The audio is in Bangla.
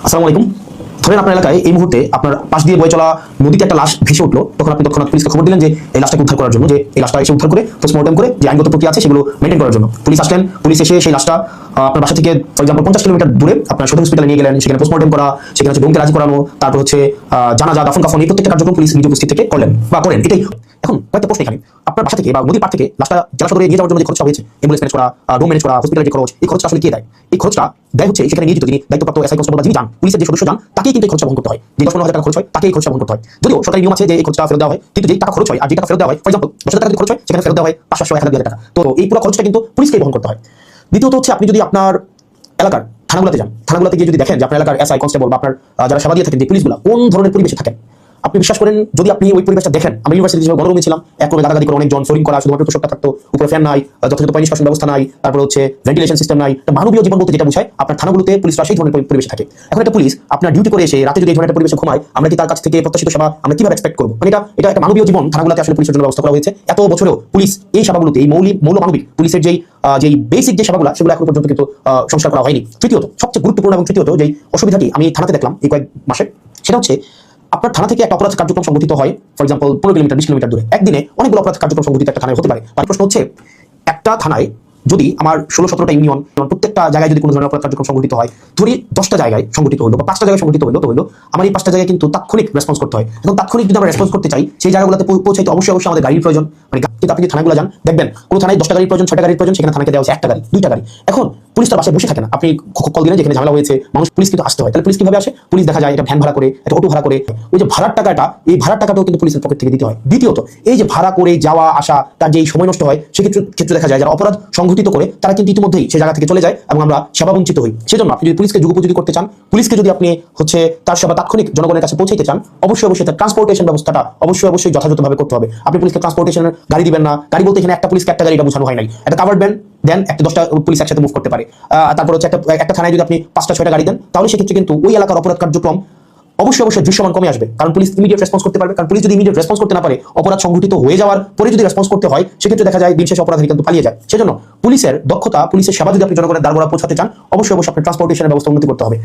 আসসালামু আলাইকুম। ধরেন আপনার এলাকায় এই মুহূর্তে আপনার পাশ দিয়ে বয়ে চলা নদীতে একটা লাশ ভেসে উঠলো, তখন আপনি তৎক্ষণাৎ পুলিশকে খবর দিলেন যে এই লাশটাকে উদ্ধার করার জন্য, যে এই লাশটা এসে উদ্ধার করে পোস্টমর্টম করে যে আইনগত প্রক্রিয়া আছে সেগুলো মেনটেন করার জন্য পুলিশ আসলেন। পুলিশ এসে সেই লাশটা আপনার বাসা থেকে ফর এক্সাম্পল 50 কিলোমিটার দূরে আপনার সদর হসপিটালে নিয়ে গেলেন, সেখানে পোস্টমর্টম করা, সেখানে হচ্ছে ডোমকে রাজি করানো, তারপর হচ্ছে জানাজা, দাফন কাফন, এই প্রত্যেকটা কার্যক্রম পুলিশ নিজে উপস্থিত থেকে করলেন বা করেন। এটাই এখন কয়েকটা প্রশ্ন এখানে, আপনার বাসা থেকে বা নদীর পাড় থেকে লাশটা জেলা সদরে নিয়ে যাওয়ার জন্য যে খরচা হয়েছে, অ্যাম্বুলেন্স ম্যানেজ করা, রুম ম্যানেজ করা, হসপিটালের যে খরচ, এই খরচটা আসলে কে দেয়? এই খরচটা দেয় হচ্ছে সেখানে নিয়োজিত যিনি দায়িত্বপ্রাপ্ত এসআই কনস্টেবল বা যিনি যান, পুলিশের যে সদস্য যান, তাকেই কিন্তু এই খরচা বহন করতে হয়। যে 10-15 হাজার টাকা খরচ হয় তাকেই এই খরচা বহন করতে হয়। যদিও সরকারি নিয়ম আছে যে এই খরচটা ফেরত দেওয়া হয়, কিন্তু যেই টাকা খরচ হয় আর যে টাকা ফেরত দেওয়া হয়, ফর এক্সাম্পল 10,000 টাকা যদি খরচ হয় সেখানে ফেরত দেওয়া হয় 500, 1,000, 2,000 টাকা। তো এই পুরো খরচটা কিন্তু পুলিশকেই বহন করতে হয়। দ্বিতীয়ত হচ্ছে আপনি যদি আপনার এলাকার থানাগুলোতে যান, থানাগুলোতে গিয়ে যদি দেখেন যে আপনার এলাকার এসআই কনস্টেবল বা আপনার যারা সেবা দিয়ে থাকেন যে পুলিশগুলো কোন ধরনের পরিবেশে থাকেন, আপনি বিশ্বাস করেন যদি আপনি ওই পরিবেশটা দেখেন, আমি ইউনিভার্সিটি হিসেবে গণরুমে ছিলাম, এক রুমে গাদাগাদি করে অনেকজন ফোরিং করা, শুধুমাত্র তোষকটা থাকতো, উপরে ফ্যান নাই, যথাযথ পানি নিষ্কাশন ব্যবস্থা নাই, তারপর হচ্ছে ভেন্টিলেশন সিস্টেম নাই। মানবীয় জীবন বলতে যেটা বোঝায় আপনার থানাগুলোতে পুলিশরা সেই ধরনের পরিবেশে থাকে। এখন একটা পুলিশ আপনার ডিউটি করে এসে রাতে যদি এই ধরনের একটা পরিবেশে ঘুমায়, আমরা কি তার কাছ থেকে প্রত্যাশিত সেবা আমরা কিভাবে এক্সপেক্ট করবো? মানে এটা একটা মানবীয় জীবন, থানাগুলোতে আসলে পুলিশের জন্য ব্যবস্থা করা হয়েছে। এত বছরেও পুলিশ এই সেবাগুলোতে, এই মৌলমানবিক পুলিশের যেই বেসিক যে সেবাগুলো, সেগুলো এখন পর্যন্ত কিন্তু সংস্কার করা হয়নি। তৃতীয়ত, সবচেয়ে গুরুত্বপূর্ণ এবং তৃতীয়ত যেই অসুবিধাটি আমি থানাতে দেখলাম এই কয়েক মাসে, সেটা হচ্ছে আপনার থানা থেকে একটা অপরাধ কার্যক্রম সংঘটিত হয় ফর এক্সাম্পল 15 কিলোমিটার 20 কিলোমিটার দূরে, একদিনে অনেকগুলো অপরাধ কার্যক্রম সংঘটিত একটা থানায় হতে পারে। আর প্রশ্ন হচ্ছে, একটা থানায় যদি আমার 16-17টা ইউনিয়ন, প্রত্যেকটা জায়গায় যদি কোনো ধরনের অপরাধ কার্যক্রম সংঘটিত হয়, ধরি 10টা জায়গায় সংঘটিত হলো বা 5টা জায়গায় সংঘটিত হলো, তো হলো আমার এই 5টা জায়গায় কিন্তু তাৎক্ষণিক রেসপন্স করতে হয়। এখন তাৎক্ষণিক যদি আমরা রেসপন্স করতে চাই, সেই জায়গাগুলোতে পৌঁছাইতে অবশ্যই আমাদের গাড়ির প্রয়োজন। মানে কিন্তু আপনি যদি থানাগুলো যান দেখবেন কোনো থানায় 10টা গাড়ির প্রয়োজন, 6টা গাড়ির প্রয়োজন, সেখানে থানাকে দেওয়া হচ্ছে 1টা গাড়ি, 2টা গাড়ি। এখন পুলিশ তার বাসায় বসে থাকে না, আপনি কল দিলেন যেখানে ঝামেলা হয়েছে, মানুষ পুলিশ কিন্তু আসতে হয়। তাহলে পুলিশ কিভাবে আসে? পুলিশ দেখা যায় এটা ভ্যান ভাড়া করে, একটা অটো ভাড়া করে, ওই যে ভাড়ার টাকাটা, এই ভাড়ার টাকাটাও কিন্তু পুলিশের পকেট থেকে দিতে হয়। দ্বিতীয়ত, এই যে ভাড়া করে যাওয়া আসা, তার যে সময় নষ্ট হয়, সেক্ষেত্রে দেখা যায় যারা অপরাধ সংঘটিত করে তারা কিন্তু ইতিমধ্যেই সেই জায়গা থেকে চলে যায় এবং আমরা সেবা বঞ্চিত হই। সেজন্য আপনি যদি পুলিশকে যুগোপযোগী করতে চান, পুলিশকে যদি আপনি হচ্ছে তার সেবা তাৎক্ষণিক জনগণের কাছে পৌঁছাইতে চান, অবশ্যই তার ট্রান্সপোর্টেশন ব্যবস্থাটা অবশ্যই যথাযথভাবে করতে হবে। আপনি পুলিশকে ট্রান্সপোর্টেশনের গাড়ি দিবেন না। গাড়ি বলতে এখানে একটা পুলিশকে একটা গাড়িটা বোঝানো হয় নাই, একটা কাভার্ড ভ্যান দেন, একটা 10টা পুলিশ একসাথে মুভ করতে পারে। তারপর হচ্ছে একটা থানায় যদি আপনি 5টা-6টা গাড়ি দেন, তাহলে সেক্ষেত্রে কিন্তু ওই এলাকার অপরাধ কার্যক্রম অবশ্যই দৃশ্যমান কমে আসবে, কারণ পুলিশ ইমিডিয়েট রেসপন্স করতে পারবে। কারণ পুলিশ যদি ইমিডিয়েট রেসপন্স করতে না পারে, অপরাধ সংঘটিত হয়ে যাওয়ার পরে যদি রেসপন্স করতে হয়, সেক্ষেত্রে দেখা যায় দিন শেষে অপরাধী কিন্তু পালিয়ে যায়। সেজন্য পুলিশের দক্ষতা, পুলিশের সেবা যদি আপনি জনগণের দ্বারগোড়া পৌঁছাতে চান, অবশ্যই আপনি ট্রান্সপোর্টেশনের ব্যবস্থা উন্নতি করতে হবে।